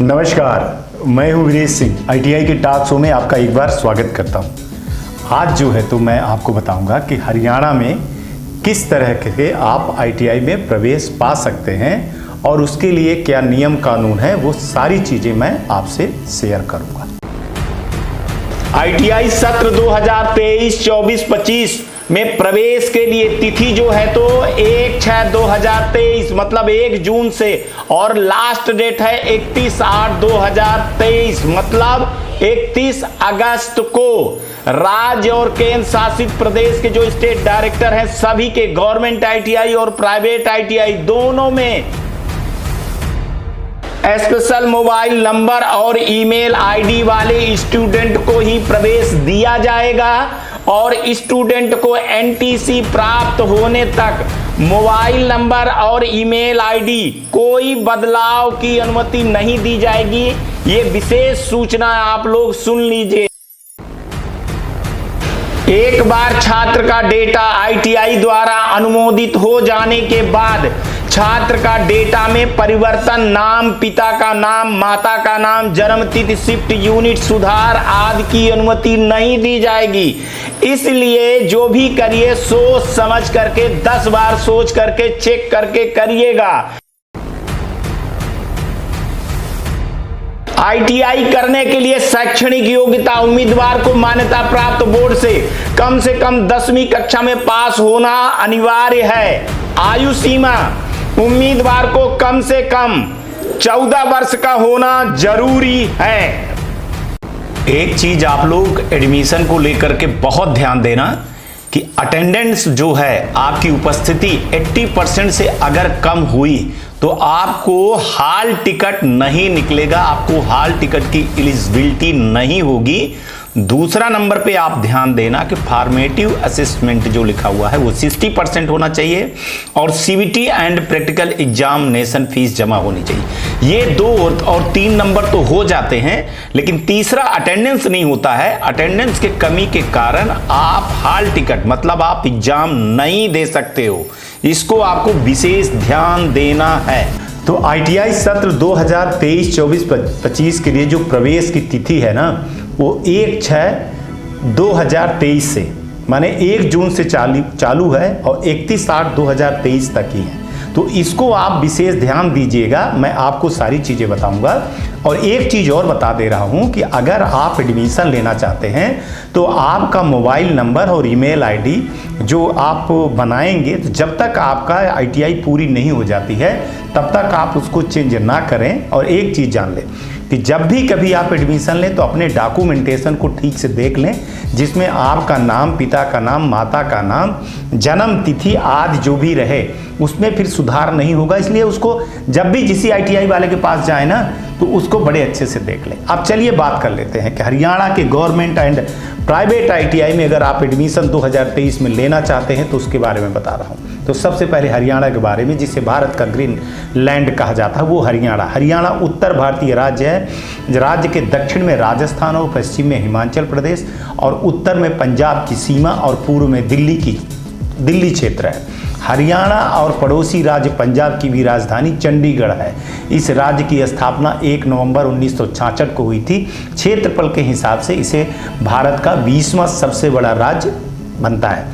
नमस्कार, मैं हूं वीरेश सिंह। आईटीआई के टॉक शो में आपका एक बार स्वागत करता हूं। आज जो है तो मैं आपको बताऊंगा कि हरियाणा में किस तरह के आप आईटीआई में प्रवेश पा सकते हैं और उसके लिए क्या नियम कानून है, वो सारी चीज़ें मैं आपसे शेयर करूंगा। आईटीआई सत्र 2023-24-25 में प्रवेश के लिए तिथि जो है तो 1/6/2023 मतलब 1 जून से और लास्ट डेट है 31/8/2023 मतलब 31 अगस्त को राज्य और केंद्र शासित प्रदेश के जो स्टेट डायरेक्टर हैं सभी के गवर्नमेंट आईटीआई और प्राइवेट आईटीआई दोनों में स्पेशल मोबाइल नंबर और ईमेल आईडी वाले स्टूडेंट को ही प्रवेश दिया जाएगा और स्टूडेंट को एनटीसी प्राप्त होने तक मोबाइल नंबर और ईमेल आईडी कोई बदलाव की अनुमति नहीं दी जाएगी। ये विशेष सूचना आप लोग सुन लीजिए। एक बार छात्र का डेटा आईटीआई द्वारा अनुमोदित हो जाने के बाद छात्र का डेटा में परिवर्तन, नाम, पिता का नाम, माता का नाम, जन्म तिथि, शिफ्ट यूनिट, सुधार आदि की अनुमति नहीं दी जाएगी। इसलिए जो भी करिए सोच समझ करके 10 बार सोच करके चेक करके करिएगा। आईटीआई करने के लिए शैक्षणिक योग्यता उम्मीदवार को मान्यता प्राप्त बोर्ड से कम 10वीं कक्षा में पास होना अनिवार्य है। आयु सीमा उम्मीदवार को कम से कम 14 वर्ष का होना जरूरी है। एक चीज आप लोग एडमिशन को लेकर के बहुत ध्यान देना कि अटेंडेंस जो है आपकी उपस्थिति 80% से अगर कम हुई तो आपको हॉल टिकट नहीं निकलेगा, आपको हॉल टिकट की एलिजिबिलिटी नहीं होगी। दूसरा नंबर पे आप ध्यान देना कि फॉर्मेटिव असेसमेंट जो लिखा हुआ है वो 60% होना चाहिए और CBT and practical examination fees जमा होनी चाहिए। ये 2 और 3 नंबर तो हो जाते हैं, लेकिन तीसरा अटेंडेंस नहीं होता है। अटेंडेंस के कमी के कारण आप हॉल टिकट मतलब आप एग्जाम नहीं दे सकते हो। इसको आपको विशेष ध्यान देना है। तो आईटीआई सत्र 2023-24-25 के लिए जो प्रवेश की तिथि है ना वो 1/6/2023 से माने 1 जून से चालू है और 31/8/2023 तक ही है। तो इसको आप विशेष ध्यान दीजिएगा। मैं आपको सारी चीज़ें बताऊंगा और एक चीज़ और बता दे रहा हूं कि अगर आप एडमिशन लेना चाहते हैं तो आपका मोबाइल नंबर और ईमेल आईडी जो आप बनाएंगे तो जब तक आपका आईटीआई पूरी नहीं हो जाती है तब तक आप उसको चेंज ना करें। और एक चीज़ जान लें कि जब भी कभी आप एडमिशन लें तो अपने डॉक्यूमेंटेशन को ठीक से देख लें, जिसमें आपका नाम, पिता का नाम, माता का नाम, जन्म तिथि आदि जो भी रहे उसमें फिर सुधार नहीं होगा। इसलिए उसको जब भी किसी आईटीआई वाले के पास जाए ना तो उसको बड़े अच्छे से देख लें। अब चलिए बात कर लेते हैं कि हरियाणा के गवर्नमेंट एंड प्राइवेट आईटीआई में अगर आप एडमिशन 2023 में लेना चाहते हैं तो उसके बारे में बता रहा हूँ। तो सबसे पहले हरियाणा के बारे में, जिसे भारत का ग्रीन लैंड कहा जाता है, वो हरियाणा उत्तर भारतीय राज्य है। राज्य के दक्षिण में राजस्थान और पश्चिम में हिमाचल प्रदेश और उत्तर में पंजाब की सीमा और पूर्व में दिल्ली क्षेत्र है। हरियाणा और पड़ोसी राज्य पंजाब की भी राजधानी चंडीगढ़ है। इस राज्य की स्थापना 1 नवंबर 1966 को हुई थी। क्षेत्रफल के हिसाब से इसे भारत का 20वां सबसे बड़ा राज्य बनता है।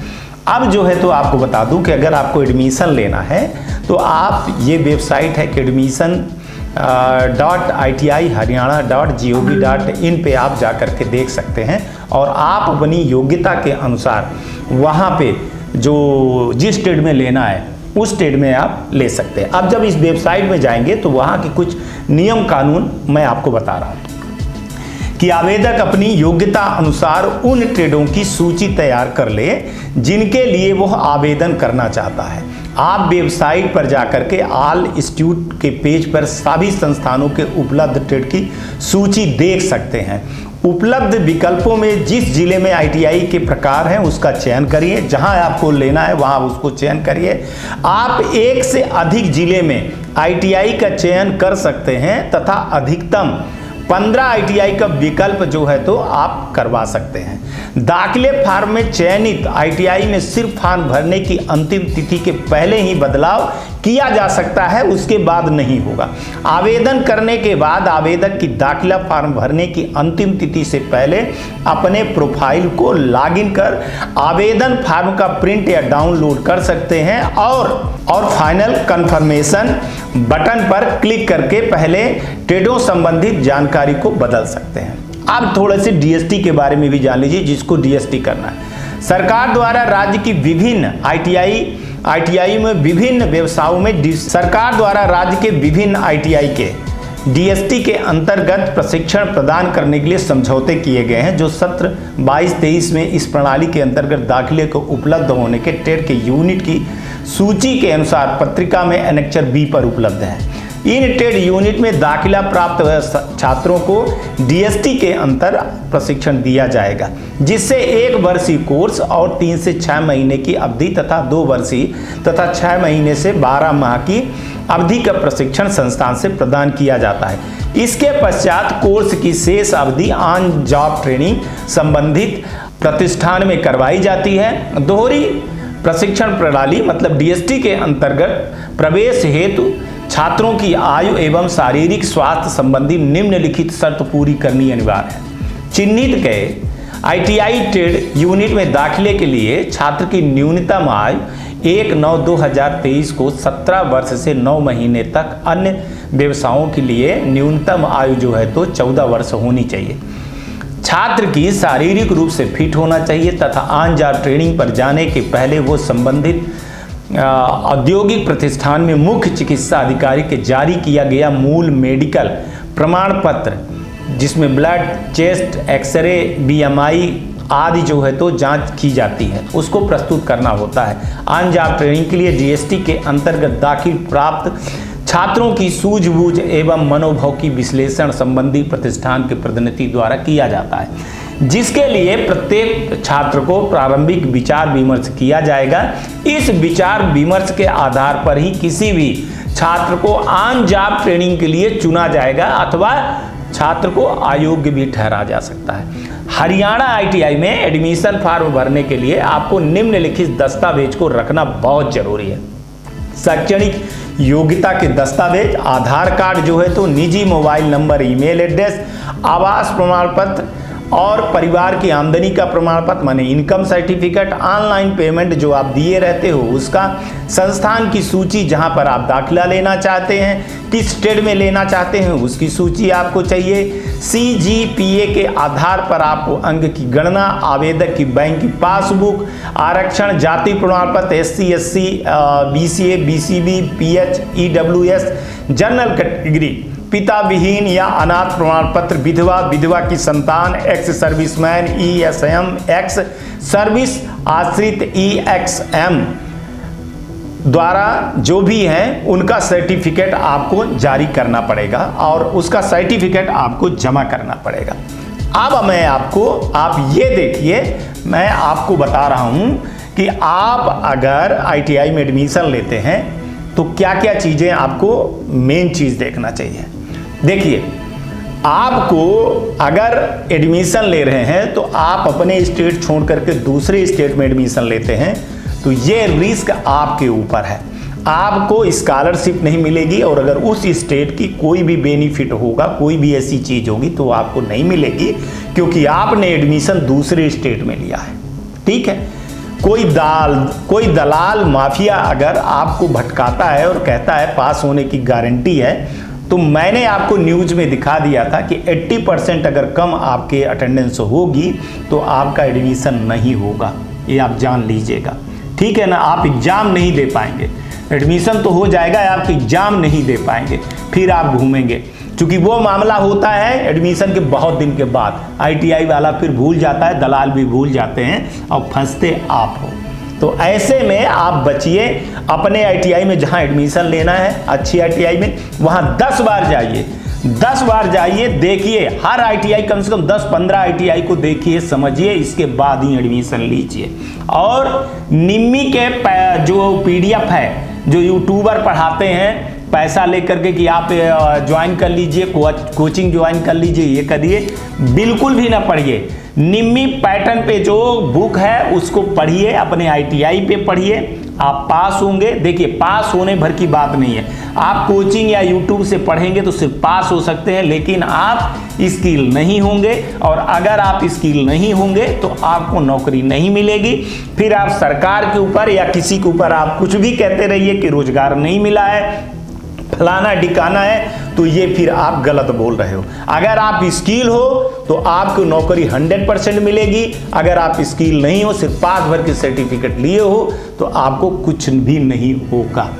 अब जो है तो आपको बता दूं कि अगर आपको एडमिशन लेना है तो आप ये वेबसाइट है कि admission.iti-haryana.gov.in पे आप जा कर के देख सकते हैं और आप अपनी योग्यता के अनुसार वहाँ पे जो जिस स्टेट में लेना है उस स्टेट में आप ले सकते हैं। अब जब इस वेबसाइट में जाएंगे तो वहाँ के कुछ नियम कानून मैं आपको बता रहा हूँ कि आवेदक अपनी योग्यता अनुसार उन ट्रेडों की सूची तैयार कर ले जिनके लिए वह आवेदन करना चाहता है। आप वेबसाइट पर जाकर के ऑल इंस्टीट्यूट के पेज पर सभी संस्थानों के उपलब्ध ट्रेड की सूची देख सकते हैं। उपलब्ध विकल्पों में जिस जिले में आईटीआई के प्रकार हैं उसका चयन करिए। जहां आपको लेना है वहां उसको चयन करिए। आप एक से अधिक जिले में आईटीआई का चयन कर सकते हैं तथा अधिकतम 15 ITI का विकल्प जो है तो आप करवा सकते हैं। दाखिले फार्म में चयनित ITI में सिर्फ फॉर्म भरने की अंतिम तिथि के पहले ही बदलाव किया जा सकता है, उसके बाद नहीं होगा। आवेदन करने के बाद आवेदक की दाखिला फॉर्म भरने की अंतिम तिथि से पहले अपने प्रोफाइल को लॉगिन कर आवेदन फॉर्म का प्रिंट या डाउनलोड कर सकते हैं और फाइनल कंफर्मेशन बटन पर क्लिक करके पहले ट्रेडों संबंधित जानकारी को बदल सकते हैं। अब थोड़े से DST के बारे में भी जान लीजिए, जिसको DST करना है। सरकार द्वारा राज्य की विभिन्न ITI में विभिन्न व्यवसायों में सरकार द्वारा राज्य के विभिन्न ITI के DST के अंतर्गत प्रशिक्षण प्रदान करने के लिए समझौते किए गए हैं, जो सत्र 22-23 में इस प्रणाली के अंतर्गत दाखिले को उपलब्ध होने के ट्रेड के यूनिट की सूची के अनुसार पत्रिका में एनेक्चर B पर उपलब्ध है। इन ट्रेड यूनिट में दाखिला प्राप्त छात्रों को DST के अंतर प्रशिक्षण दिया जाएगा, जिससे 1 वर्षीय कोर्स और 3 से 6 महीने की अवधि तथा 2 वर्षीय तथा 6 महीने से 12 माह की अवधि का प्रशिक्षण संस्थान से प्रदान किया जाता है। इसके पश्चात कोर्स की शेष अवधि ऑन जॉब ट्रेनिंग संबंधित प्रतिष्ठान में करवाई जाती है। दोहरी प्रशिक्षण प्रणाली मतलब DST के अंतर्गत प्रवेश हेतु छात्रों की आयु एवं शारीरिक स्वास्थ्य संबंधी निम्नलिखित शर्त पूरी करनी अनिवार्य है। चिन्हित गए ITI ट्रेड यूनिट में दाखिले के लिए छात्र की न्यूनतम आयु 1/9/2023 को 17 वर्ष से 9 महीने तक, अन्य व्यवसायों के लिए न्यूनतम आयु जो है तो 14 वर्ष होनी चाहिए। छात्र की शारीरिक रूप से फिट होना चाहिए तथा ऑन जॉब ट्रेनिंग पर जाने के पहले वो संबंधित औद्योगिक प्रतिष्ठान में मुख्य चिकित्सा अधिकारी के जारी किया गया मूल मेडिकल प्रमाण पत्र, जिसमें ब्लड, चेस्ट एक्सरे, BMI आदि जो है तो जांच की जाती है, उसको प्रस्तुत करना होता है। ऑन जॉब ट्रेनिंग के लिए DST के अंतर्गत दाखिल प्राप्त छात्रों की सूझबूझ एवं मनोभाव की विश्लेषण संबंधी प्रतिष्ठान के प्रतिनिधि द्वारा किया जाता है, जिसके लिए प्रत्येक छात्र को प्रारंभिक विचार विमर्श किया जाएगा। इस विचार विमर्श के आधार पर ही किसी भी छात्र को ऑन जॉब ट्रेनिंग के लिए चुना जाएगा अथवा छात्र को अयोग्य भी ठहरा जा सकता है। हरियाणा ITI में एडमिशन फॉर्म भरने के लिए आपको निम्नलिखित दस्तावेज को रखना बहुत जरूरी है। शैक्षणिक योग्यता के दस्तावेज, आधार कार्ड जो है तो निजी मोबाइल नंबर, ईमेल एड्रेस, आवास प्रमाण पत्र और परिवार की आमदनी का प्रमाण पत्र माने इनकम सर्टिफिकेट, ऑनलाइन पेमेंट जो आप दिए रहते हो उसका, संस्थान की सूची जहां पर आप दाखिला लेना चाहते हैं, किस ट्रेड में लेना चाहते हैं उसकी सूची आपको चाहिए। CGPA के आधार पर आपको अंक की गणना, आवेदक की बैंक की पासबुक, आरक्षण, जाति प्रमाण पत्र SC SC BCA BCB PH EWS, general category, पिता विहीन या अनाथ प्रमाण पत्र, विधवा की संतान, ex serviceman ESM, ex service आश्रित EXM द्वारा जो भी हैं उनका सर्टिफिकेट आपको जारी करना पड़ेगा और उसका सर्टिफिकेट आपको जमा करना पड़ेगा। अब आप ये देखिए, मैं आपको बता रहा हूं कि आप अगर ITI में एडमिशन लेते हैं तो क्या क्या चीजें आपको मेन चीज देखना चाहिए। देखिए, आपको अगर एडमिशन ले रहे हैं तो आप अपने स्टेट छोड़ करके दूसरे स्टेट में एडमिशन लेते हैं तो ये रिस्क आपके ऊपर है। आपको स्कॉलरशिप नहीं मिलेगी और अगर उस स्टेट की कोई भी बेनिफिट होगा, कोई भी ऐसी चीज होगी तो आपको नहीं मिलेगी, क्योंकि आपने एडमिशन दूसरे स्टेट में लिया है। ठीक है, कोई दलाल माफिया अगर आपको भटकाता है और कहता है पास होने की गारंटी है, तो मैंने आपको न्यूज में दिखा दिया था कि 80% अगर कम आपके अटेंडेंस होगी तो आपका एडमिशन नहीं होगा, ये आप जान लीजिएगा। ठीक है ना, आप एग्जाम नहीं दे पाएंगे। एडमिशन तो हो जाएगा, आप एग्जाम नहीं दे पाएंगे, फिर आप घूमेंगे, क्योंकि वो मामला होता है एडमिशन के बहुत दिन के बाद। ITI वाला फिर भूल जाता है, दलाल भी भूल जाते हैं और फंसते आप हो। तो ऐसे में आप बचिए। अपने ITI में जहां एडमिशन लेना है, अच्छी ITI में, वहां 10 बार जाइए, 10 बार जाइए, देखिए हर ITI कम से कम 10-15 ITI को देखिए, समझिए, इसके बाद ही एडमिशन लीजिए। और निम्मी के जो PDF है, जो यूट्यूबर पढ़ाते हैं पैसा लेकर के कि आप ज्वाइन कर लीजिए, कोचिंग ज्वाइन कर लीजिए, ये करिए, बिल्कुल भी ना पढ़िए। निम्मी पैटर्न पे जो बुक है उसको पढ़िए, अपने ITI पे पढ़िए, आप पास होंगे। देखिए, पास होने भर की बात नहीं है, आप कोचिंग या YouTube से पढ़ेंगे तो सिर्फ पास हो सकते हैं, लेकिन आप स्किल नहीं होंगे, और अगर आप स्किल नहीं होंगे तो आपको नौकरी नहीं मिलेगी। फिर आप सरकार के ऊपर या किसी के ऊपर आप कुछ भी कहते रहिए कि रोजगार नहीं मिला है, फलाना ढिकाना है, तो ये फिर आप गलत बोल रहे हो। अगर आप स्किल हो तो आपको नौकरी 100% मिलेगी। अगर आप स्किल नहीं हो, सिर्फ पास भर के सर्टिफिकेट लिए हो, तो आपको कुछ भी नहीं होगा।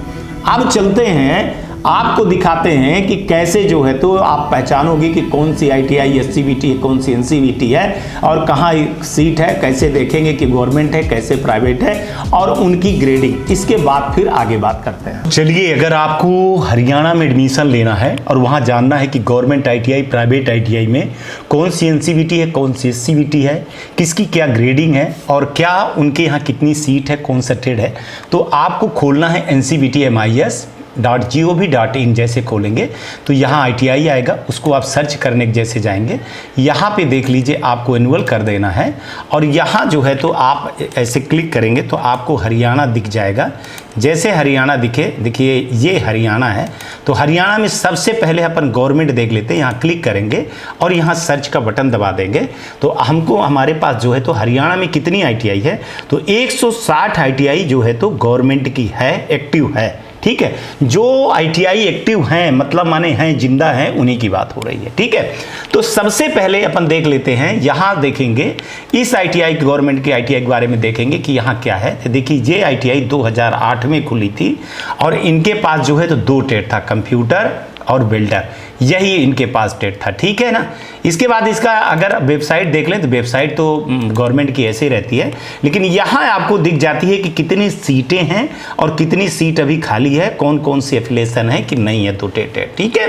अब चलते हैं, आपको दिखाते हैं कि कैसे जो है तो आप पहचानोगे कि कौन सी ITI SCVT है, कौन सी NCVT है, और कहाँ सीट है, कैसे देखेंगे कि गवर्नमेंट है कैसे प्राइवेट है, और उनकी ग्रेडिंग। इसके बाद फिर आगे बात करते हैं। चलिए, अगर आपको हरियाणा में एडमिशन लेना है और वहाँ जानना है कि गवर्नमेंट ITI प्राइवेट ITI में कौन सी NCVT है, कौन सी SCVT है, किसकी क्या ग्रेडिंग है, और क्या उनके यहाँ कितनी सीट है, कौन सा ट्रेड है, तो आपको खोलना है ncvtmis.gov.in। जैसे खोलेंगे तो यहाँ ITI आएगा, उसको आप सर्च करने के जैसे जाएंगे, यहाँ पे देख लीजिए आपको एनुअल कर देना है, और यहाँ जो है तो आप ऐसे क्लिक करेंगे तो आपको हरियाणा दिख जाएगा। जैसे हरियाणा दिखे, देखिए ये हरियाणा है, तो हरियाणा में सबसे पहले अपन गवर्नमेंट देख लेते हैं। यहाँ क्लिक करेंगे और यहाँ सर्च का बटन दबा देंगे तो हमको हमारे पास जो है तो हरियाणा में कितनी ITI है, तो 160 ITI जो है तो गवर्नमेंट की है, एक्टिव है। ठीक है, जो ITI एक्टिव हैं, मतलब माने हैं, जिंदा हैं, उन्हीं की बात हो रही है। ठीक है, तो सबसे पहले अपन देख लेते हैं, यहाँ देखेंगे इस ITI गवर्नमेंट की ITI के बारे में देखेंगे कि यहाँ क्या है। देखिए, ये ITI 2008 में खुली थी और इनके पास जो है तो 2 ट्रेड था, कंप्यूटर और वेल्डर, यही इनके पास ट्रेड था। ठीक है ना। इसके बाद इसका अगर वेबसाइट देख लें तो वेबसाइट तो गवर्नमेंट की ऐसे ही रहती है, लेकिन यहाँ आपको दिख जाती है कि कितनी सीटें हैं और कितनी सीट अभी खाली है, कौन कौन सी एफिलिएशन है कि नहीं है, तो ट्रेड। ठीक है,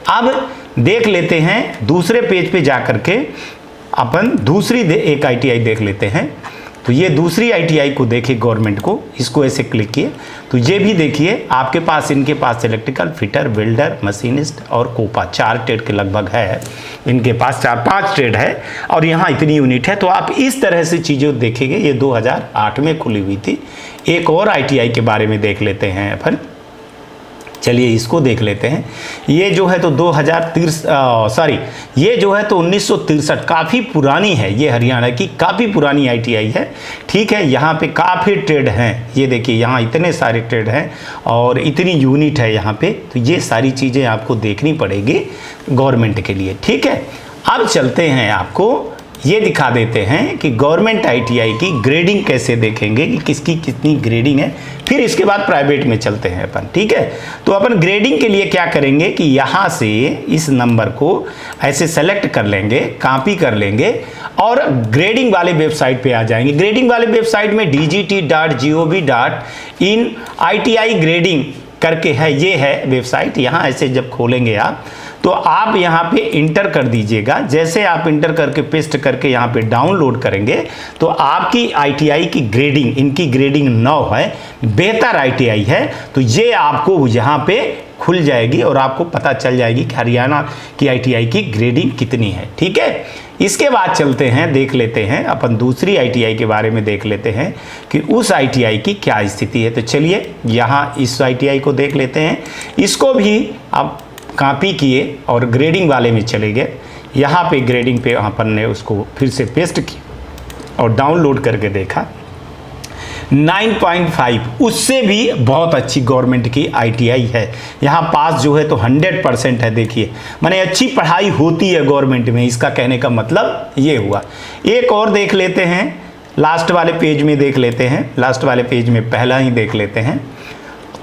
अब देख लेते हैं दूसरे पेज पे जा करके अपन दूसरी एक ITI देख लेते हैं। तो ये दूसरी ITI को देखिए गवर्नमेंट को, इसको ऐसे क्लिक किए तो ये भी देखिए आपके पास, इनके पास इलेक्ट्रिकल फिटर, वेल्डर, मशीनिस्ट और कोपा 4 ट्रेड के लगभग है, इनके पास 4-5 ट्रेड है, और यहाँ इतनी यूनिट है। तो आप इस तरह से चीज़ें देखेंगे। ये 2008 में खुली हुई थी। एक और ITI के बारे में देख लेते हैं अपन, चलिए इसको देख लेते हैं। ये जो है तो 1963, काफ़ी पुरानी है, ये हरियाणा की काफ़ी पुरानी ITI है। ठीक है, यहाँ पे काफ़ी ट्रेड हैं, ये देखिए यहाँ इतने सारे ट्रेड हैं और इतनी यूनिट है यहाँ पे, तो ये सारी चीज़ें आपको देखनी पड़ेगी गवर्नमेंट के लिए। ठीक है, अब चलते हैं, आपको ये दिखा देते हैं कि गवर्नमेंट ITI की ग्रेडिंग कैसे देखेंगे कि किसकी कितनी ग्रेडिंग है, फिर इसके बाद प्राइवेट में चलते हैं अपन। ठीक है, तो अपन ग्रेडिंग के लिए क्या करेंगे कि यहाँ से इस नंबर को ऐसे सेलेक्ट कर लेंगे, कॉपी कर लेंगे और ग्रेडिंग वाले वेबसाइट पे आ जाएंगे। ग्रेडिंग वाले वेबसाइट में dgt.gov.in ITI ग्रेडिंग करके है, ये है वेबसाइट। यहाँ ऐसे जब खोलेंगे आप तो आप यहाँ पे इंटर कर दीजिएगा। जैसे आप इंटर करके पेस्ट करके यहाँ पे डाउनलोड करेंगे तो आपकी ITI की ग्रेडिंग, इनकी ग्रेडिंग 9 है, बेहतर ITI है, तो ये आपको यहाँ पे खुल जाएगी और आपको पता चल जाएगी कि हरियाणा की ITI की ग्रेडिंग कितनी है। ठीक है, इसके बाद चलते हैं, देख लेते हैं अपन दूसरी ITI के बारे में, देख लेते हैं कि उस ITI की क्या स्थिति है। तो चलिए यहाँ इस ITI को देख लेते हैं। इसको भी आप कॉपी किए और ग्रेडिंग वाले में चले गए। यहाँ पे ग्रेडिंग पे अपन ने उसको फिर से पेस्ट किया और डाउनलोड करके देखा, 9.5, उससे भी बहुत अच्छी गवर्नमेंट की ITI है। यहाँ पास जो है तो 100% है। देखिए, माने अच्छी पढ़ाई होती है गवर्नमेंट में, इसका कहने का मतलब ये हुआ। एक और देख लेते हैं, लास्ट वाले पेज में देख लेते हैं, लास्ट वाले पेज में पहला ही देख लेते हैं।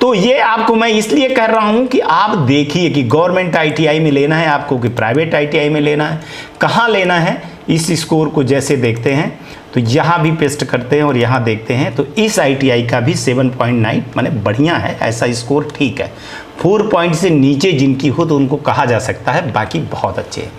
तो ये आपको मैं इसलिए कह रहा हूं कि आप देखिए कि गवर्नमेंट ITI में लेना है आपको कि प्राइवेट ITI में लेना है, कहाँ लेना है। इस स्कोर को जैसे देखते हैं तो यहाँ भी पेस्ट करते हैं और यहाँ देखते हैं तो इस ITI का भी 7.9 माने बढ़िया है, ऐसा स्कोर ठीक है। 4 पॉइंट से नीचे जिनकी हो तो उनको कहा जा सकता है, बाकी बहुत अच्छे हैं।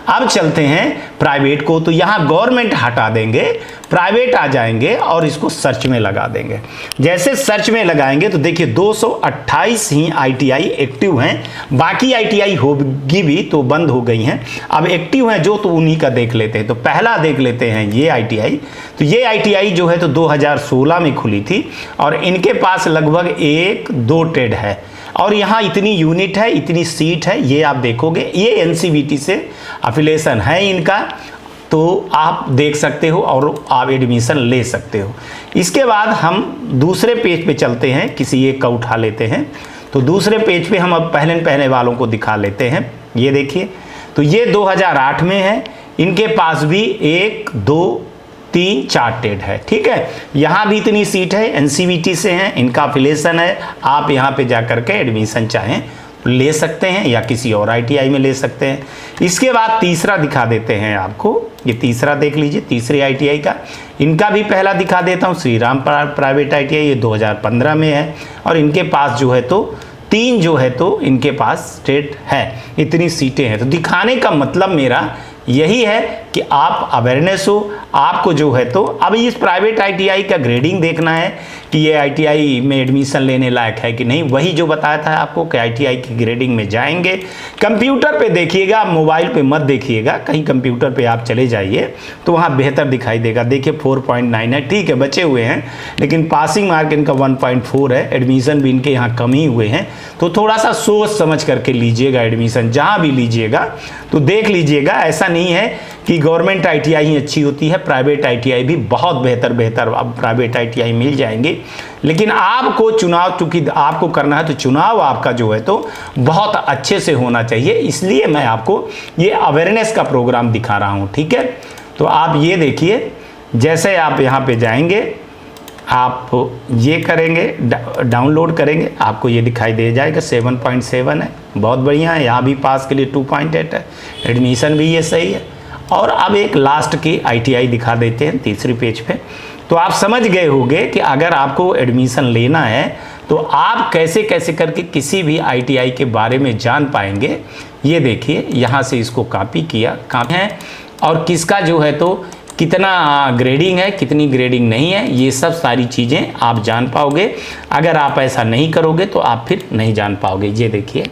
अब चलते हैं प्राइवेट को, तो यहाँ गवर्नमेंट हटा देंगे, प्राइवेट आ जाएंगे और इसको सर्च में लगा देंगे। जैसे सर्च में लगाएंगे तो देखिए 228 ही ITI एक्टिव हैं, बाकी ITI होगी भी तो बंद हो गई हैं। अब एक्टिव हैं जो तो उन्हीं का देख लेते हैं। तो पहला देख लेते हैं ये ITI। तो ये ITI जो है तो 2016 में खुली थी और इनके पास लगभग 1-2 ट्रेड है और यहाँ इतनी यूनिट है, इतनी सीट है, ये आप देखोगे। ये NCVT से अफिलेशन है इनका, तो आप देख सकते हो और आप एडमिशन ले सकते हो। इसके बाद हम दूसरे पेज पे चलते हैं, किसी एक का उठा लेते हैं। तो दूसरे पेज पे हम अब पहले वालों को दिखा लेते हैं। ये देखिए, तो ये 2008 में है, इनके पास भी 1, 2, 3, 4 ट्रेड है, ठीक है। यहाँ भी इतनी सीट है, NCVT से हैं, इनका अफिलेशन है। आप यहाँ पे जा करके एडमिशन चाहें ले सकते हैं या किसी और ITI में ले सकते हैं। इसके बाद तीसरा दिखा देते हैं आपको, ये तीसरा देख लीजिए, तीसरे ITI का। इनका भी पहला दिखा देता हूँ, श्री राम प्राइवेट ITI, ये 2015 में है और इनके पास जो है तो 3 जो है तो इनके पास ट्रेड है, इतनी सीटें हैं। तो दिखाने का मतलब मेरा यही है कि आप अवेयरनेस हो, आपको जो है तो अब इस प्राइवेट ITI का ग्रेडिंग देखना है कि ये ITI में एडमिशन लेने लायक है कि नहीं। वही जो बताया था आपको कि ITI की ग्रेडिंग में जाएंगे, कंप्यूटर पे देखिएगा, मोबाइल पे मत देखिएगा, कहीं कंप्यूटर पे आप चले जाइए तो वहाँ बेहतर दिखाई देगा। देखिए 4.9 है, ठीक है, बचे हुए हैं, लेकिन पासिंग मार्क इनका 1.4 है, एडमिशन भी इनके यहाँ कम ही हुए हैं। तो थोड़ा सा सोच समझ करके लीजिएगा एडमिशन, जहाँ भी लीजिएगा तो देख लीजिएगा। ऐसा नहीं है कि गवर्नमेंट ITI ही अच्छी होती है, प्राइवेट ITI भी बहुत बेहतर अब प्राइवेट ITI मिल जाएंगे। लेकिन आपको चुनाव, चूंकि आपको करना है तो चुनाव आपका जो है तो बहुत अच्छे से होना चाहिए, इसलिए मैं आपको ये अवेयरनेस का प्रोग्राम दिखा रहा हूँ, ठीक है। तो आप ये देखिए, जैसे आप यहाँ पे जाएंगे, आप ये करेंगे, डाउनलोड करेंगे, आपको ये दिखाई दे जाएगा 7.7 है, बहुत बढ़िया है। यहाँ भी पास के लिए 2.8 है, एडमिशन भी ये सही है। और अब एक लास्ट की ITI दिखा देते हैं तीसरी पेज पे। तो आप समझ गए होंगे कि अगर आपको एडमिशन लेना है तो आप कैसे कैसे करके किसी भी ITI के बारे में जान पाएंगे। ये देखिए, यहाँ से इसको कॉपी किया, कहाँ है और किसका जो है तो कितना ग्रेडिंग है, कितनी ग्रेडिंग नहीं है, ये सब सारी चीज़ें आप जान पाओगे। अगर आप ऐसा नहीं करोगे तो आप फिर नहीं जान पाओगे। ये देखिए,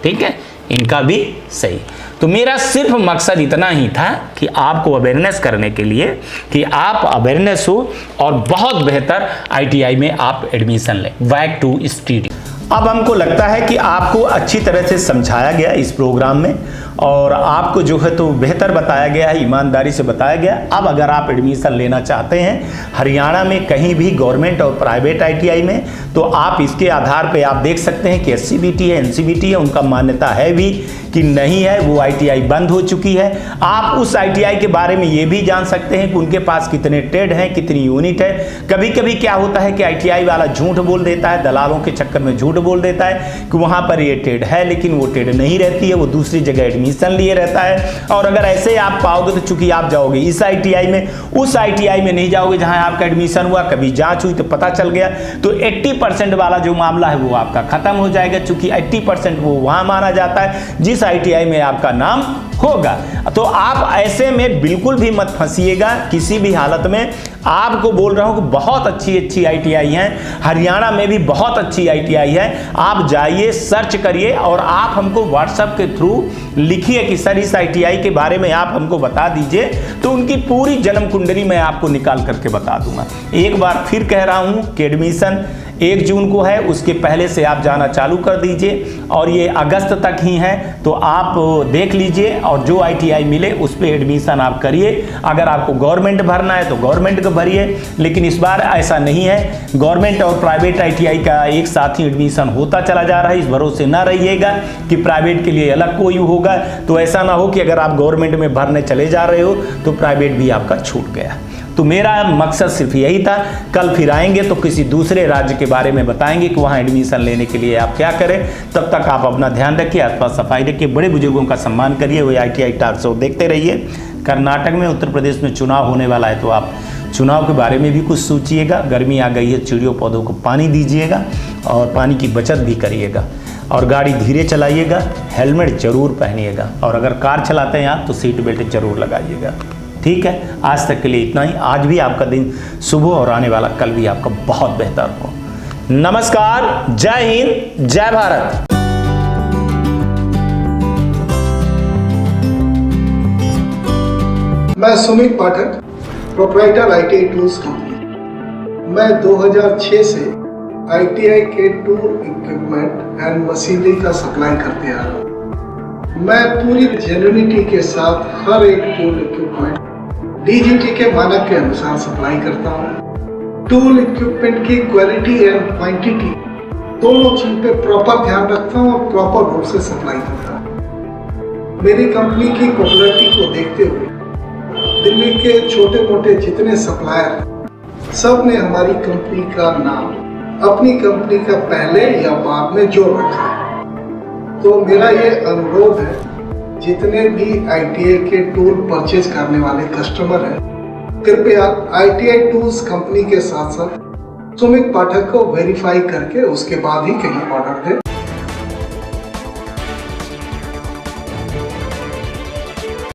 ठीक है, इनका भी सही। तो मेरा सिर्फ मकसद इतना ही था कि आपको अवेयरनेस करने के लिए कि आप अवेयरनेस हो और बहुत बेहतर ITI में आप एडमिशन लें। Back to study. अब हमको लगता है कि आपको अच्छी तरह से समझाया गया इस प्रोग्राम में और आपको जो है तो बेहतर बताया गया है, ईमानदारी से बताया गया। अब अगर आप एडमिशन लेना चाहते हैं हरियाणा में कहीं भी गवर्नमेंट और प्राइवेट ITI में, तो आप इसके आधार पे आप देख सकते हैं कि SCVT है, NCVT है, उनका मान्यता है भी कि नहीं है, वो ITI बंद हो चुकी है। आप उस ITI के बारे में ये भी जान सकते हैं कि उनके पास कितने ट्रेड हैं, कितनी यूनिट है। कभी कभी क्या होता है कि ITI वाला झूठ बोल देता है, दलालों के चक्कर में झूठ बोल देता है कि वहाँ पर ये ट्रेड है, लेकिन वो ट्रेड नहीं रहती है, वो दूसरी जगह एडमिशन लिए रहता है। और अगर ऐसे आप पाओगे तो चूंकि आप जाओगे इस ITI में, उस ITI में नहीं जाओगे जहाँ आपका एडमिशन हुआ, कभी जाँच हुई तो पता चल गया तो 80% वाला जो मामला है वो आपका खत्म हो जाएगा, चूंकि 80% वो वहाँ माना जाता है जिस ITI में आपका नाम होगा। तो आप ऐसे में बिल्कुल भी मत फंसिएगा किसी भी हालत में। आपको बोल रहा हूं कि बहुत अच्छी अच्छी ITI हैं, हरियाणा में भी बहुत अच्छी ITI है। आप जाइए, सर्च करिए और आप हमको व्हाट्सएप के थ्रू लिखिए कि सर इस ITI के बारे में आप हमको बता दीजिए, तो उनकी पूरी जन्म कुंडली मैं आपको निकाल करके बता दूंगा। एक बार फिर कह रहा हूं कि एडमिशन 1 जून को है, उसके पहले से आप जाना चालू कर दीजिए और ये अगस्त तक ही है, तो आप देख लीजिए और जो ITI मिले उस पर एडमिशन आप करिए। अगर आपको गवर्नमेंट भरना है तो गवर्नमेंट को भरिए, लेकिन इस बार ऐसा नहीं है, गवर्नमेंट और प्राइवेट ITI का एक साथ ही एडमिशन होता चला जा रहा है। इस भरोसे ना रहिएगा कि प्राइवेट के लिए अलग कोई होगा, तो ऐसा ना हो कि अगर आप गवर्नमेंट में भरने चले जा रहे हो तो प्राइवेट भी आपका छूट गया। तो मेरा मकसद सिर्फ यही था। कल फिर आएंगे तो किसी दूसरे राज्य के बारे में बताएंगे कि वहाँ एडमिशन लेने के लिए आप क्या करें। तब तक आप अपना ध्यान रखिए, आसपास सफाई रखिए, बड़े बुजुर्गों का सम्मान करिए। वही ITI टॉक शो देखते रहिए। कर्नाटक में, उत्तर प्रदेश में चुनाव होने वाला है, तो आप चुनाव के बारे में भी कुछ सोचिएगा। गर्मी आ गई है, चिड़ियों पौधों को पानी दीजिएगा और पानी की बचत भी करिएगा और गाड़ी धीरे चलाइएगा, हेलमेट ज़रूर पहनिएगा और अगर कार चलाते हैं आप तो सीट बेल्ट ज़रूर लगाइएगा। ठीक है, आज तक के लिए इतना ही। आज भी आपका दिन शुभ हो और आने वाला कल भी आपका बहुत बेहतर हो। नमस्कार, जय हिंद, जय भारत। मैं सुमित पाठक, प्रोप्राइटर ITI टूल्स कंपनी। मैं 2006 से ITI के टूल इक्विपमेंट एंड मशीनरी का सप्लाई करते आ रहा हूँ। मैं पूरी जेन्युइनिटी के साथ हर एक टूल इक्विपमेंट DGT के मानक के अनुसार सप्लाई करता हूँ। टूल इक्विपमेंट की क्वालिटी एंड क्वांटिटी दोनों चीज पे प्रॉपर ध्यान रखता हूँ और प्रॉपर रूप से सप्लाई करता हूँ। मेरी कंपनी की पॉपुलैरिटी को देखते हुए दिल्ली के छोटे मोटे जितने सप्लायर हैं, सब ने हमारी कंपनी का नाम अपनी कंपनी का पहले या बाद में जोड़ रखा है। तो मेरा ये अनुरोध है, जितने भी ITI के टूल परचेज करने वाले कस्टमर हैं, कृपया ITI टूल्स कंपनी के साथ साथ सुमित पाठक को वेरीफाई करके उसके बाद ही कहीं ऑर्डर दें।